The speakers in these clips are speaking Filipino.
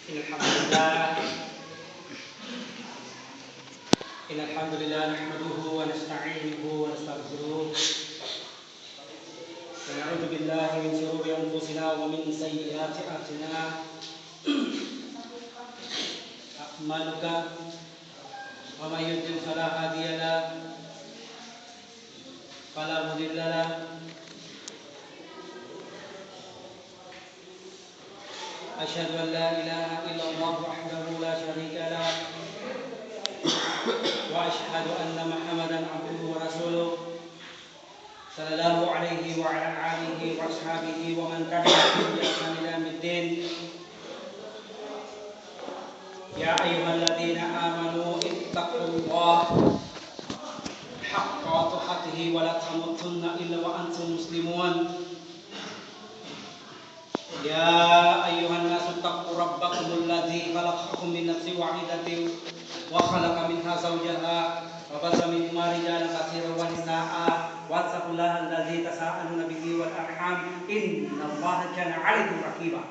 Alhamdulillah, Alhamdulillah, nahmaduhu wa nasta'inuhu wa nastaghfiruh. Wa na'udzu billahi min shururi anfusina wa min sayyiati a'malina. Wa may yudlil fala hadiya lahu fala mudilla lahu. Asyhadu an la ilaha illallah wahdahu la syarika lahu wa asyhadu anna Muhammadan abduhu wa rasuluh sallallahu alaihi wa ala alihi wa ashabihi wa man tabi'ahum bi ihsan ila yaumiddin. Ya ayyuhalladzina amanu ittaqullaha haqqa tuqatih wa la tamutunna illa wa antum muslimun. Ya ayyuhan nasu taqu rabbakumul ladzi khalaqakum min nafsin wahidatin wa khalaqa minha zawjaha wa basa minhuma rijalan katsiran wa nisaa'a wattaqullaha alladzi tasaaluna bihi wal arham innallaha kana 'alaykum raqiba.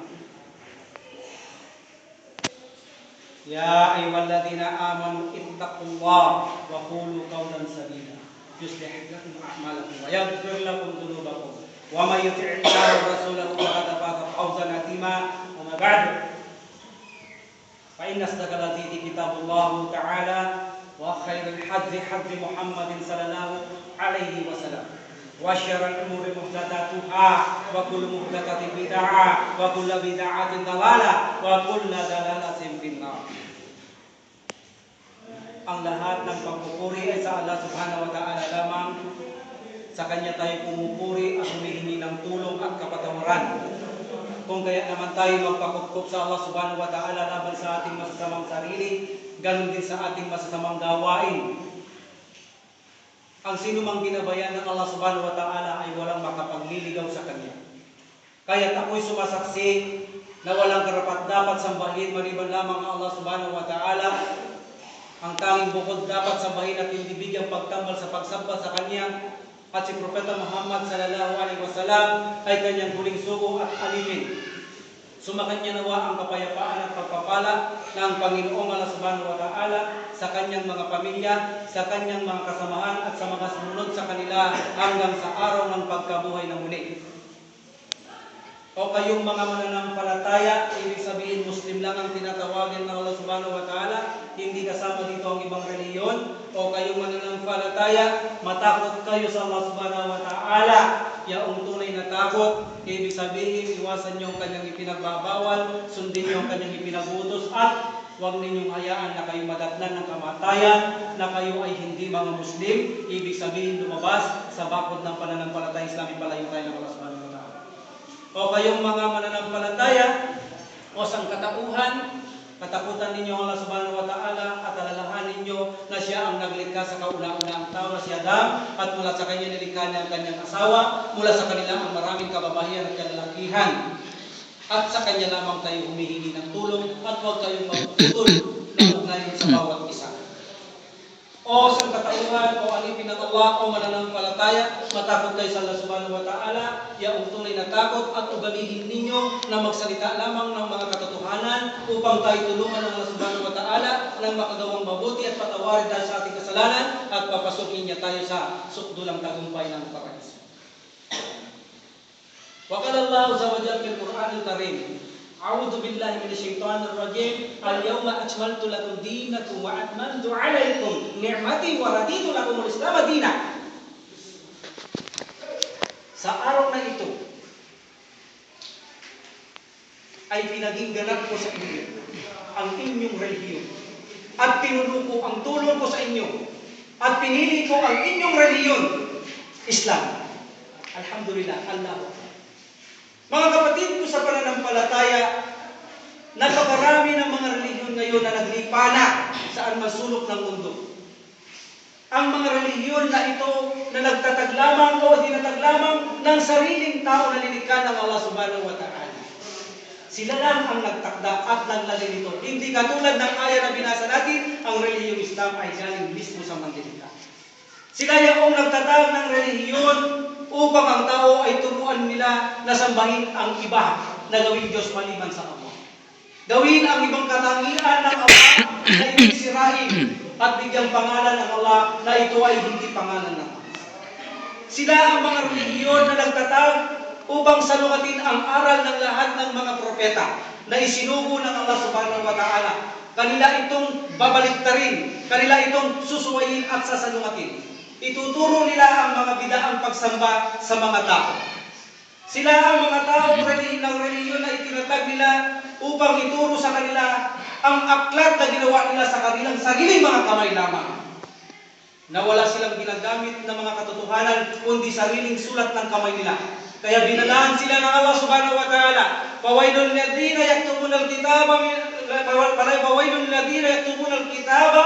Ya ayyuhalladzina amanu ittaqullaha wa qulu qawlan sadida yuslih lakum a'malakum wa yaghfir lakum dhunubakum wa may yuti'illaha wa rasulahu faqad faza fawzan 'azima. Amma ba'du, fa inna asdaqal hadithi kitabullah ta'ala wa khairul hadzi hadzi Muhammadin sallallahu alaihi wasallam wa syarrul umuri muhdatsatuha wa kullu muhdatsatin bid'ah wa kullu bid'atin dalalah wa kullu dalalatin finnar. Ang lahat ng pagpupuri ay sa Allah subhanahu wa ta'ala lamang. Sa Kanya tayo pumupuri at humihingi ng tulong at kapatawaran. Kung kaya naman tayo magpakutkop sa Allah subhanahu wa ta'ala laban sa ating masasamang sarili, ganun din sa ating masasamang gawain. Ang sino mang ginabayan ng Allah subhanahu wa ta'ala ay walang makapagliligaw sa Kanya. Kaya't ako'y sumasaksi na walang karapat-dapat sambahin maliban lamang ang Allah subhanahu wa ta'ala. Ang tanging bukod dapat sambahin at hindi bigyang pagtambal sa pagsamba sa Kanya at si Propeta Muhammad sallallahu alaihi wasallam ay Kanyang huling sugo at alimin. Sumakanya nawa ang kapayapaan at pagpapala ng Panginoong Allah subhanahu wa ta'ala sa Kanyang mga pamilya, sa Kanyang mga kasamahan at sa mga sumunod sa kanila hanggang sa araw ng pagkabuhay ng muli. O kayong mga mananampalataya, ibig sabihin Muslim lang ang tinatawagin ng Allah subhanahu wa ta'ala, hindi kasama dito ang ibang reliyon. O kayong mananampalataya, matakot kayo sa Allah subhanahu wa ta'ala, yaong tunay na takot, ibig sabihin iwasan niyo ang Kanyang ipinagbabawal, sundin niyo ang Kanyang ipinagutos, at huwag ninyong hayaan na kayo madatnan ng kamatayan, na kayo ay hindi mga Muslim, ibig sabihin lumabas sa bakod ng pananampalataya Islami, palayo tayo ng Allah subhanahu wa ta'ala. O kayong mga mananampalataya o sangkatauhan, katakutan ninyo ang Allah subhanahu wa ta'ala at alalahanin ninyo na Siya ang naglikha sa kauna-unahang tao na si Adam, at mula sa kanya nilikha niya ang kanyang asawa, mula sa kanila ang maraming kababaihan at kalalakihan. At sa kanya lamang tayo humihingi ng tulong at huwag kayong magputol ng ugnayan sa bawat isa. O sangkatauhan o alipin ng Allah o mananampalataya, matakot kayo sa Allah subhanahu wa ta'ala, yaong tunay na takot, at ugalihin ninyo na magsalita lamang ng mga katotohanan upang tayo tulungan ng Allah subhanahu wa ta'ala ng makagawang mabuti at patawarin tayo sa ating kasalanan at papasukin niya tayo sa sukdulang tagumpay ng paraiso. Wa qala Allah azza wa jalla fil Qur'anil Karim, A'udzu billahi minasyaitonir rajim. Al-yawma akmaltu lakum dinakum wa atmamtu 'alaikum ni'mati wa raditu lakumul Islam dinan. Sa araw na ito ay pinaging ganap ko sa inyo ang inyong relihiyon at tinunuko ang tulong ko sa inyo at pinili ko ang inyong relihiyon, Islam. Alhamdulillah, Allah. Mga kapatid ko sa pananampalataya, napakarami ng mga relihiyon ngayon na naglipana saan masulok ng mundo. Ang mga relihiyon na ito na nagtatag lamang o dinatag lamang ng sariling tao na nilikha ng Allah subhanahu wa ta'ala. Sila lang ang nagtakda at naglagay nito. Hindi katulad ng aya na binasa natin, ang relihiyong Islam ay galing mismo sa manlilikha. Sila yung nagtatag ng relihiyon upang ang tao ay turuan nila na sambahin ang iba na gawing Diyos maliban sa Allah. Gawin ang ibang katangian ng Allah na hindi sirain at bigyang pangalan ng Allah na ito ay hindi pangalan ng Allah. Sila ang mga relihiyon na nagtatag upang salukatin ang aral ng lahat ng mga propeta na isinugo ng Allah subhanahu wa ta'ala. Kanila itong babaliktarin, kanila itong susuwayin at sasalungatin. Ituturo nila ang mga bidaang pagsamba sa mga tao. Sila ang mga tao ng relihiyon na itinatag nila upang ituro sa kanila ang aklat na ginawa nila sa kanilang sariling mga kamay lamang. Na wala silang ginagamit na mga katotohanan kundi sariling sulat ng kamay nila. Kaya binalaan sila ng Allah subhanahu wa ta'ala. Fawailul ladina yaktubuna al-kitaba fawailul ladina yaktubuna al-kitaba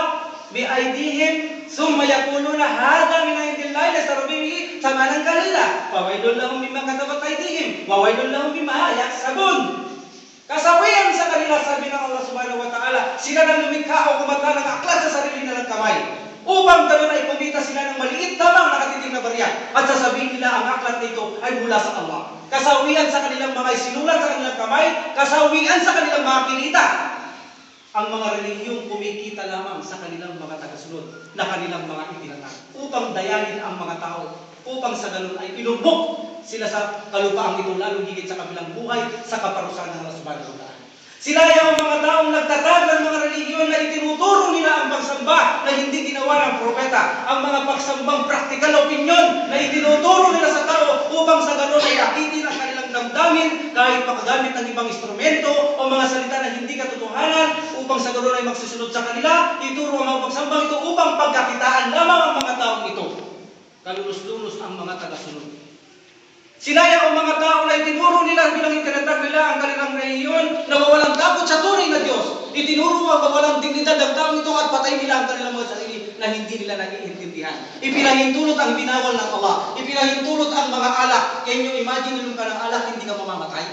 biaydihim thumma yaquluna hadha min indillahi laysa bihi thamanan qalila. Fawailul lahum mimma katabat aydihim wa wailul lahum mimma yaksabun. Kasawian sa kanila, sabi ng Allah subhanahu wa ta'ala, sila na lumikha o kumata ng aklat sa sarili nilang kamay. Upang ganoon ay kumita sila ng maliit lamang nakatiting na barya at sasabihin nila ang aklat nito ay mula sa Allah. Kasawian sa kanilang mga isinulat sa kanilang kamay, kasawian sa kanilang mga pinita. Ang mga relihiyong kumikita lamang sa kanilang mga tagasunod na kanilang mga itinatag upang dayanin ang mga tao, upang sa ganoon ay ilubok sila sa kalupaang ito, lalo higit sa kabilang buhay sa kaparusahan ng Allah subhanahu wa ta'ala. Sila ay ang mga taong nagtatag ng mga relihiyon na itinuturo nila ang pagsamba na hindi ginawa ng propeta. Ang mga pagsambang practical opinion na itinuturo nila sa tao upang sa ganoon ay akitin ang kanilang damdamin kahit paggamit ng ibang instrumento o mga salita na hindi katotohanan upang sa ganoon ay magsusunod sa kanila. Ituro ang mga pagsambang ito upang pagkakitaan lamang ang mga taong ito. Kalunos-lunos ang mga tagasunod. Sinaya ang mga tao na itinuro nila bilang itinatag nila ang kanilang relihiyon na mawalang takot sa tunay na Diyos. Itinuro ang mawalang dignidad ng taong ito at patay nila ang kanilang mga sarili na hindi nila naiintindihan. Ipinahintulot ang binawal ng Allah. Ipinahintulot ang mga alak. Can you imagine nung ka ng alak, hindi ka mamamatay?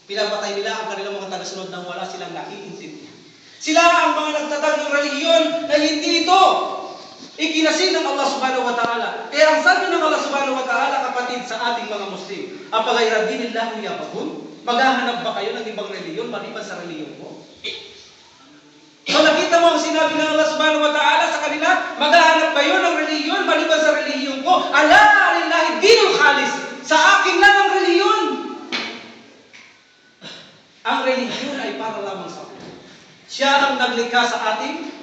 Pinapatay nila ang kanilang mga tagasunod nang wala silang naiintindihan. Sila ang mga nagtatag ng relihiyon na hindi ito ikinasin ng Allah subhanahu wa ta'ala. Kaya ang sabi ng Allah subhanahu wa ta'ala, kapatid, sa ating mga Muslim, apagayra dinillahu yabahun, maghahanap ba kayo ng ibang reliyon maliban sa reliyon mo? So nakita mo ang sinabi ng Allah subhanahu wa ta'ala sa kanila, maghahanap kayo ng reliyon maliban sa reliyon ko. Ala lillahi dinul khalis, sa akin lang ang reliyon. Ang reliyon ay para lamang sa Allah. Siya ang naglikha sa atin.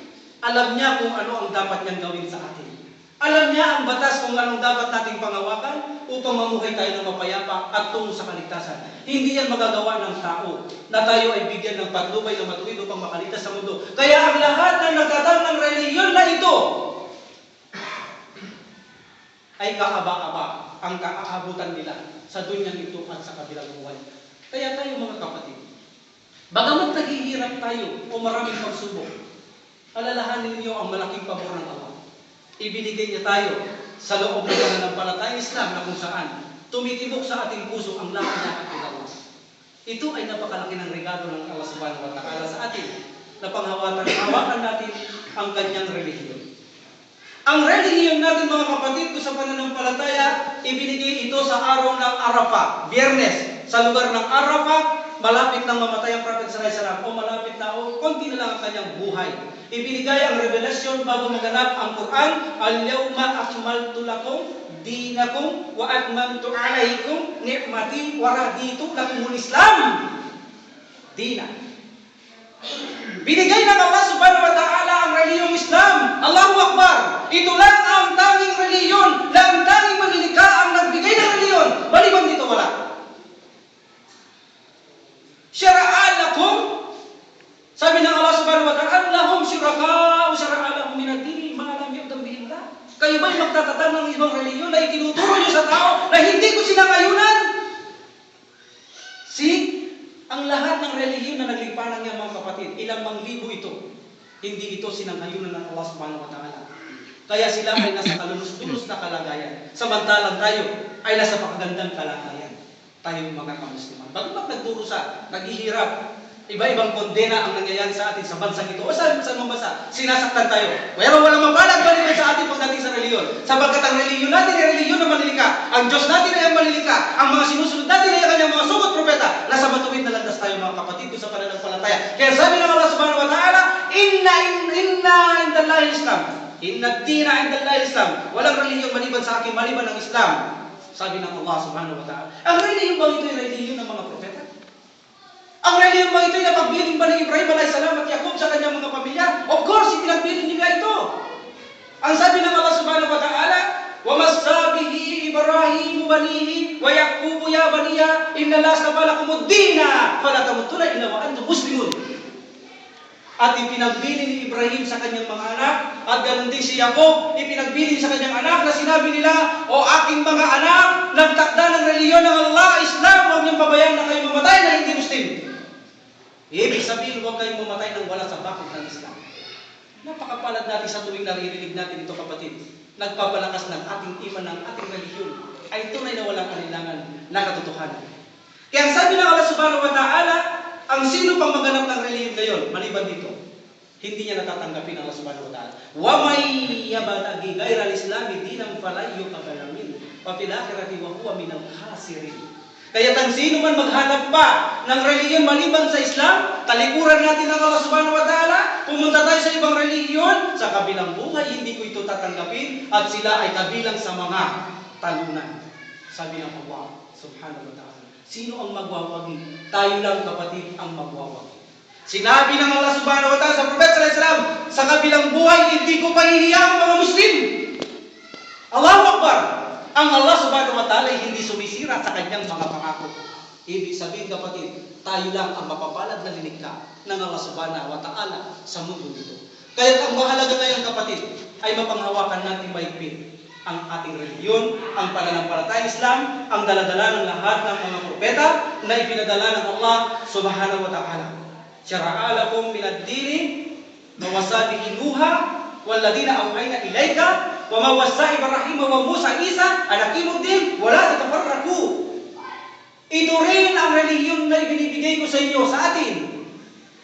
Alam niya kung ano ang dapat niyang gawin sa atin. Alam niya ang batas kung anong dapat nating pangawakan upang mamuhay tayo ng mapayapa at tungo sa kaligtasan. Hindi yan magagawa ng tao na tayo ay bigyan ng patnubay na matuwid upang makaligtas sa mundo. Kaya ang lahat ng nagtatag ng reliyon na ito ay kaaba-aba ang kaaabutan nila sa dunyang ito at sa kabilang buhay. Kaya tayo mga kapatid, bagamat naghihirap tayo o maraming pagsubok, alalahanin niyo ang malaking pabor ng Allah. Ibinigay niya tayo sa loob ng pananampalatayang Islam na kung saan tumitibok sa ating puso ang lahat niya at Allah. Ito ay napakalaki ng regalo ng Allah subhanahu wa ta'ala sa atin na panghawakan natin ang kanyang relihiyon. Ang relihiyon natin mga kapatid ko sa pananampalataya, ibinigay ito sa araw ng Arafah, Biyernes, sa lugar ng Arafah, malapit nang mamatay ang Prophet sallallahu alaihi wasallam o malapit na o konti na lang ang kanyang buhay. Ibinigay ang revelasyon bago maganap ang Quran, al-yawma akmaltu lakum dinakum wa atmamtu alaykum ni'mati wa raditu lakumul Islam dina. Binigay ng Allah subhanahu wa ta'ala ang relihiyong Islam. Allahu Akbar! Ito lang ang tanging relihiyon na ang tanging manlilikha ang nagbigay ng relihiyon. Maliban dito wala. Syara'a lakum, sabi ng Allah subhanahu wa ta'ala, lahum syuraka'u syara'a lahum minad-dini ma lam yu'dam bihi Allah. Kayo ba'y magtatatag ng ibang relihiyon na itinuturo niyo sa tao na hindi ko sinangayunan? Ang lahat ng relihiyon na naglipanan niya mga kapatid, ilang manglibo ito, hindi ito sinanghayunan ng Allah subhanahu wa ta'ala. Kaya sila ay nasa kalunos-lunos na kalagayan. Samantalang tayo ay nasa pakagandang kalagayan. Tayong mga kamusliman. Bagamat nagdurusa, naghihirap, iba-ibang kondena ang nangyayari sa atin sa bansang ito. O saan mabasa? Sinasaktan tayo. Pero walang mabalag balikan sa atin pagdating sa relihiyon. Sapagkat ang relihiyon natin ay relihiyon na malilika. Ang Diyos natin ay ang malilika. Ang mga sinusunod natin ay ang kanyang mga sugot propeta. talaga nasa matuwid na landas tayo mga kapatid sa pananampalataya. Kaya sabi ng Allah subhanahu wa ta'ala, inna indallahi Islam. Inna dina indallahi Islam. Walang relihiyon maliban sa akin, maliban ng Islam. Sabi ng Allah subhanahu wa ta'ala. Ang relihiyon ba ito ay relihiyon ng mga propeta? Ang relihiyon ba ito ay napagbiling ba ni Ibrahim alayhi salam at Yaqub sa kanyang mga pamilya? Of course, ipinagbiling nila ito. Ang sabi ng Allah subhanahu wa ta'ala, وَمَسَّى بِهِ إِبْرَاهِيمُ بَنِيهِ وَيَعْقُوبُ يَا بَنِيَّ إِنَّ اللَّهَ اصْطَفَى لَكُمُ الدِّينَ فَلَا تَمُوتُنَّ إِلَّا وَأَنْتُمْ مُسْلِمُونَ. At ipinagbilin ni Ibrahim sa kanyang mga anak, at ganoon din si Yaqub, ipinagbilin sa kanyang anak na sinabi nila, o aking mga anak, nagtakda ng reliyon ng Allah, Islam, huwag niyong pabayaan na kayo mamatay na hindi Muslim. Ibig sabihin, huwag kayong mamatay nang wala sa bakod ng Islam. Napakapalad natin sa tuwing naririnig natin ito, kapatid. Nagpapalakas ng ating iman, ng ating relihiyon, ay tunay na walang alinlangan na katotohanan. Kaya ang sabi ng Allah subhanahu wa ta'ala, ang sino pang maganap ng relihiyon ngayon, maliban dito, hindi niya natatanggapin ang Allah subhanahu wa ta'ala. وَمَنْ يَبْتَغِي غَيْرَ الْإِسْلَامِ دِينًا فَلَنْ يُقْبَلَ مِنْهُ وَفِي الْآخِرَةِ وَهُوَ مِنَ الْخَاسِرِينَ. Kaya ang sino man maghanap pa ng relihiyon maliban sa Islam, talikuran natin ang Allah subhanahu wa ta'ala, pumunta tayo sa ibang relihiyon, sa kabilang buhay, hindi ko ito tatanggapin, at sila ay kabilang sa mga talunan. Sabi ng Allah subhanahu wa ta'ala. Sino ang magwawagi? Tayo lang, kapatid, ang magwawagi. Sinabi ng Allah subhanahu wa ta'ala sa Prophet sallallahu alaihi wasallam, sa kabilang buhay, hindi ko pahihiya ang mga Muslim. Allahu Akbar! Ang Allah subhanahu wa ta'ala ay hindi sumisira sa kanyang mga pangako. Ibig sabihin, kapatid, tayo lang ang mapapalad na linikha ng Allah subhanahu wa ta'ala sa mundo nito. Kaya ang mahalaga ngayon, kapatid, ay mapanghawakan natin mahigpit ang ating relihiyon, ang pananampalatayang Islam, ang daladala ng lahat ng mga propeta na ipinadala ng Allah subhanahu wa ta'ala. Syara'a lakum min ad-dini ma wasa bihi Nuha walladina awhayna ilayka wa ma wasa Ibrahim wa Musa Isa an aqimuddin wa la tatafarraqu. Ito rin ang relihiyon na ibinibigay ko sa inyo, sa atin.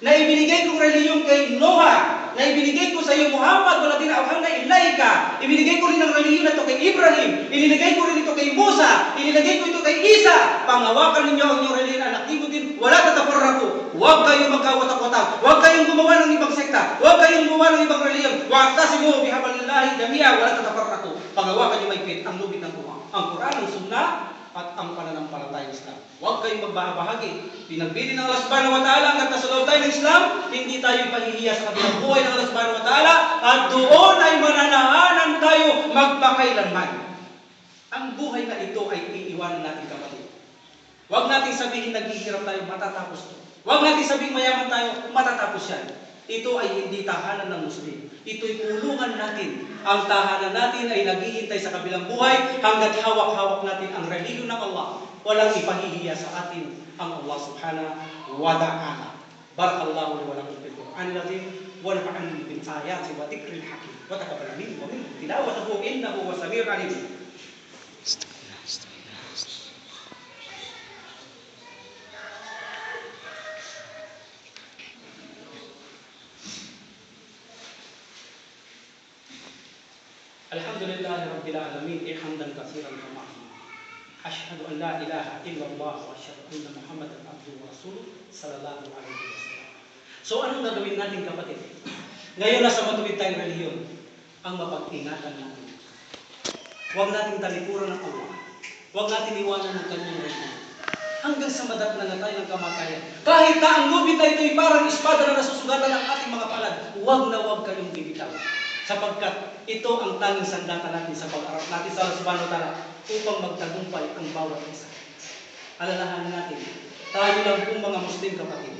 Na ibinigay kong relihiyon kay Noah, na ibinigay ko sa iyo Muhammad, walladina awhayna ilayka. Ibinigay ko rin ang relihiyon na ito kay Ibrahim, inilagay ko rin ito kay Musa, inilagay ko ito kay Isa. Panghawakan ninyo ang inyong relihiyon, an aqimuddin wa la tatafarraqu. Huwag kayong magkawatak-watak. Huwag kayong gumawa ng ibang sekta. Huwag kayong gumawa ng ibang relihiyon. Wa'tasimu bihablillahi jami'a wa la tatafarraqu. Panghawakan niyo mahigpit ang lubid ng Quran, ang Quran, ang Sunnah, at ang pananampalatayang Islam. Huwag kayong magbahagi. Pinagbili ng Allah subhanahu wa ta'ala hanggat nasa loob tayo ng Islam, hindi tayo pahihiya sa kabilang buhay ng Allah subhanahu wa ta'ala, at doon ay mananahanan tayo magpakailanman. Ang buhay na ito ay iiwanan natin, kapatid. Huwag natin sabihin naghihirap tayo, matatapos ito. Huwag natin sabihin mayaman tayo, matatapos yan. Ito ay hindi tahanan ng Muslim. Ito'y kulungan natin. Ang tahanan natin ay naghihintay sa kabilang buhay hanggat hawak-hawak natin ang relihiyon ng Allah. Walang ipahihiya sa atin ang Allah subhanahu wa ta'ala. Barakallahu li wa lakum fil Qur'anil azim wa nafa'ani bil ayati wa dhikril hakim wa taqabbal minni wa minkum tilawatahu innahu huwas samiul alim. Alhamdulillahi rabbil alamin, hamdan katsiran kama asyhadu an la ilaha illallah wa asyhadu anna Muhammadan abduhu wa rasuluh sallallahu alaihi wasallam. So anong gagawin natin, kapatid? Ngayon nasa matuwid tayong relihiyon, ang mapag-ingatan natin. Huwag nating talikuran ng Allah. Huwag natin iwanan ng kanyang relihiyon. Hanggang sa madatnan na tayo ng kamatayan. Kahit na ang lubid na ito'y parang espada na nasusugatan ng ating mga palad, huwag na huwag kayong bibitaw. Sapagkat ito ang tanging sandata natin sa pag-arap natin sa Allah subhanahu wa ta'ala upang magtagumpay ang bawat isa. Alalahanin natin, tayo lang pong mga Muslim, kapatid,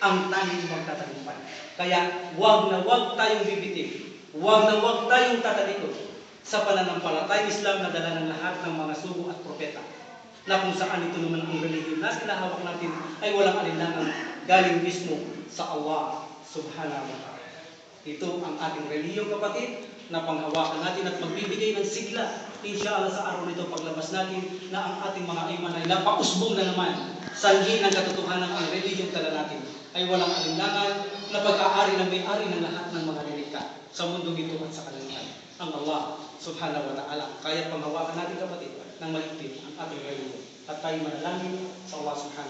ang tanging magtatagumpay. Kaya huwag na huwag tayong bibitin, huwag na huwag tayong tatalikod sa pananampalatayang Islam na dala ng lahat ng mga sugo at propeta, na kung saan ito naman ang relihiyon na sinahawak natin ay walang alinlangan galing mismo sa Allah subhanahu wa ta'ala. Ito ang ating relihiyon, kapatid, na panghawakan natin at magbibigay ng sigla, inshallah, sa araw nito paglabas natin na ang ating mga iman ay napausbong na naman. Sanhin ng katotohanan ang relihiyon tala natin ay walang alinlangan na pagkaari ng may-ari ng lahat ng mga nilikha sa mundo ito at sa kalangitan. Ang Allah subhanahu wa ta'ala. Kaya panghawakan natin, kapatid, ng mahigpit ang ating relihiyon. At tayo manalangin sa Allah subhanahu